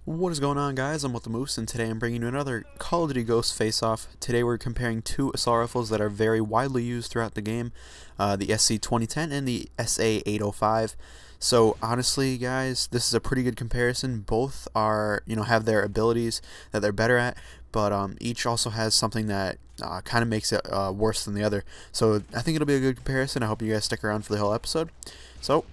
What is going on, guys? I'm with the Moose, and today I'm bringing you another Call of Duty Ghost face-off. Today we're comparing two assault rifles that are very widely used throughout the game, the SC-2010 and the SA-805. So honestly, guys, this is a pretty good comparison. Both are, have their abilities that they're better at, but each also has something that kind of makes it worse than the other. So I think it'll be a good comparison. I hope you guys stick around for the whole episode. So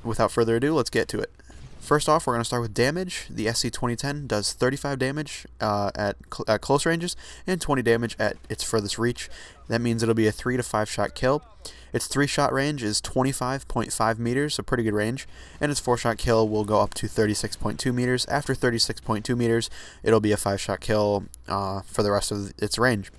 without further ado, let's get to it. First off, we're going to start with damage. The SC-2010 does 35 damage at close ranges and 20 damage at its furthest reach. That means it'll be a 3 to 5 shot kill. Its 3-shot range is 25.5 meters, a pretty good range, and its 4-shot kill will go up to 36.2 meters. After 36.2 meters, it'll be a 5-shot kill for the rest of its range.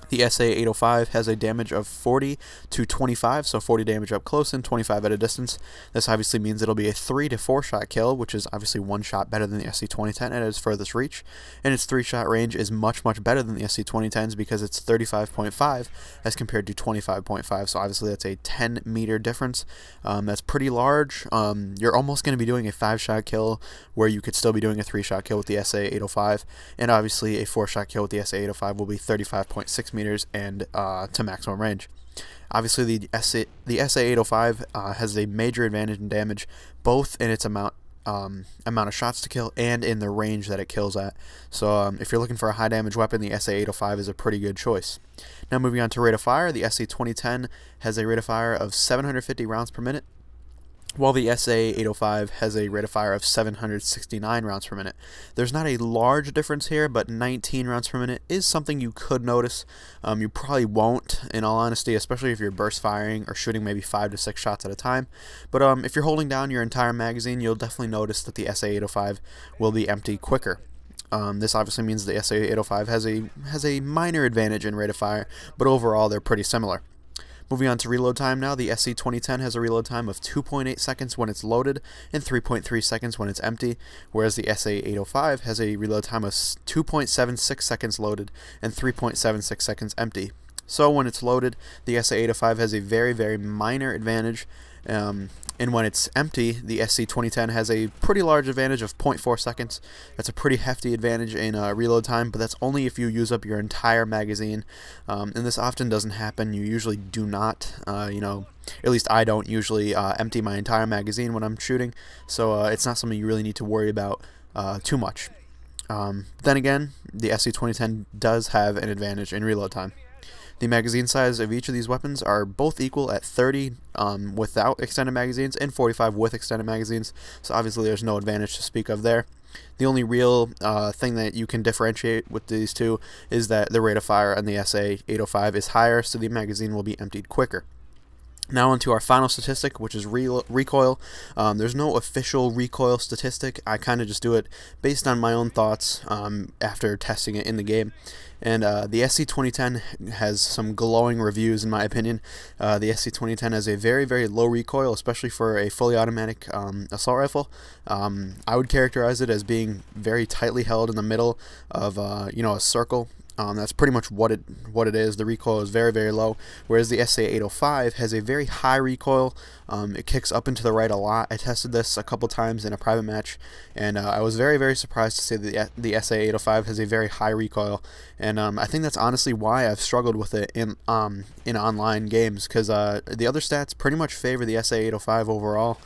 The SA-805 has a damage of 40 to 25, so 40 damage up close and 25 at a distance. This obviously means it'll be a 3 to 4 shot kill, which is obviously 1 shot better than the SC-2010 at its furthest reach. And its 3-shot range is much better than the SC-2010's because it's 35.5 as compared to 25.5, so obviously that's a 10-meter difference. That's pretty large. You're almost going to be doing a 5-shot kill where you could still be doing a 3-shot kill with the SA-805, and obviously a 4-shot kill with the SA-805 will be 35.6 meters and to maximum range. Obviously, the SA-805 has a major advantage in damage, both in its amount of shots to kill and in the range that it kills at. So if you're looking for a high damage weapon, the SA-805 is a pretty good choice. Now moving on to rate of fire, the SC-2010 has a rate of fire of 750 rounds per minute, while the SA-805 has a rate of fire of 769 rounds per minute. There's not a large difference here, but 19 rounds per minute is something you could notice. You probably won't, in all honesty, especially if you're burst firing or shooting maybe 5 to 6 shots at a time. But if you're holding down your entire magazine, you'll definitely notice that the SA-805 will be empty quicker. This obviously means the SA-805 has a minor advantage in rate of fire, but overall they're pretty similar. Moving on to reload time now, the SC-2010 has a reload time of 2.8 seconds when it's loaded and 3.3 seconds when it's empty, whereas the SA-805 has a reload time of 2.76 seconds loaded and 3.76 seconds empty. So when it's loaded, the SA-805 has a very minor advantage, and when it's empty, the SC-2010 has a pretty large advantage of 0.4 seconds. That's a pretty hefty advantage in reload time, but that's only if you use up your entire magazine, and this often doesn't happen. You usually do not, at least I don't usually empty my entire magazine when I'm shooting, so it's not something you really need to worry about too much. Then again, the SC-2010 does have an advantage in reload time. The magazine size of each of these weapons are both equal at 30 without extended magazines and 45 with extended magazines, so obviously there's no advantage to speak of there. The only real thing that you can differentiate with these two is that the rate of fire on the SA-805 is higher, so the magazine will be emptied quicker. Now onto our final statistic, which is recoil. There's no official recoil statistic. I kind of just do it based on my own thoughts after testing it in the game. And the SC-2010 has some glowing reviews, in my opinion. The SC-2010 has a very low recoil, especially for a fully automatic assault rifle. I would characterize it as being very tightly held in the middle of a circle. That's pretty much what it is. The recoil is very low, whereas the SA-805 has a very high recoil. It kicks up and to the right a lot. I tested this a couple times in a private match, and I was very surprised to see that the SA-805 has a very high recoil, and I think that's honestly why I've struggled with it in online games, because the other stats pretty much favor the SA-805 overall,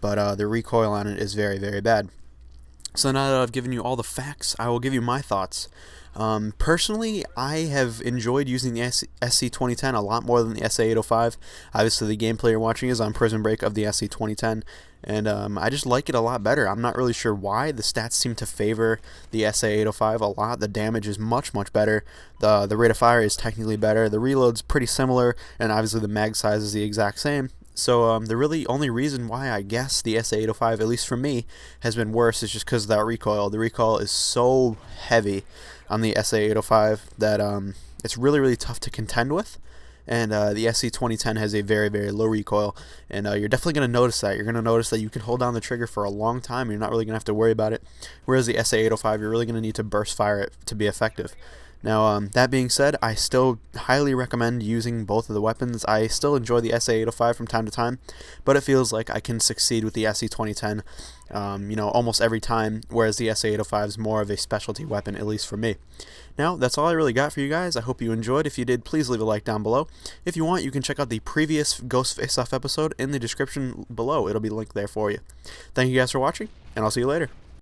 but the recoil on it is very bad. So now that I've given you all the facts, I will give you my thoughts. Personally, I have enjoyed using the SC-2010 a lot more than the SA-805. Obviously, the gameplay you're watching is on Prison Break of the SC-2010, and I just like it a lot better. I'm not really sure why. The stats seem to favor the SA-805 a lot. The damage is much better. The rate of fire is technically better. The reload's pretty similar, and obviously the mag size is the exact same. So the really only reason why I guess the SA-805, at least for me, has been worse is just because of that recoil. The recoil is so heavy on the SA-805 that it's really tough to contend with. And the SC-2010 has a very low recoil, and you're definitely going to notice that. You're going to notice that you can hold down the trigger for a long time, and you're not really going to have to worry about it. Whereas the SA-805, you're really going to need to burst fire it to be effective. Now, that being said, I still highly recommend using both of the weapons. I still enjoy the SA-805 from time to time, but it feels like I can succeed with the SC-2010, almost every time, whereas the SA-805 is more of a specialty weapon, at least for me. Now, that's all I really got for you guys. I hope you enjoyed. If you did, please leave a like down below. If you want, you can check out the previous Ghost Face-Off episode in the description below. It'll be linked there for you. Thank you guys for watching, and I'll see you later.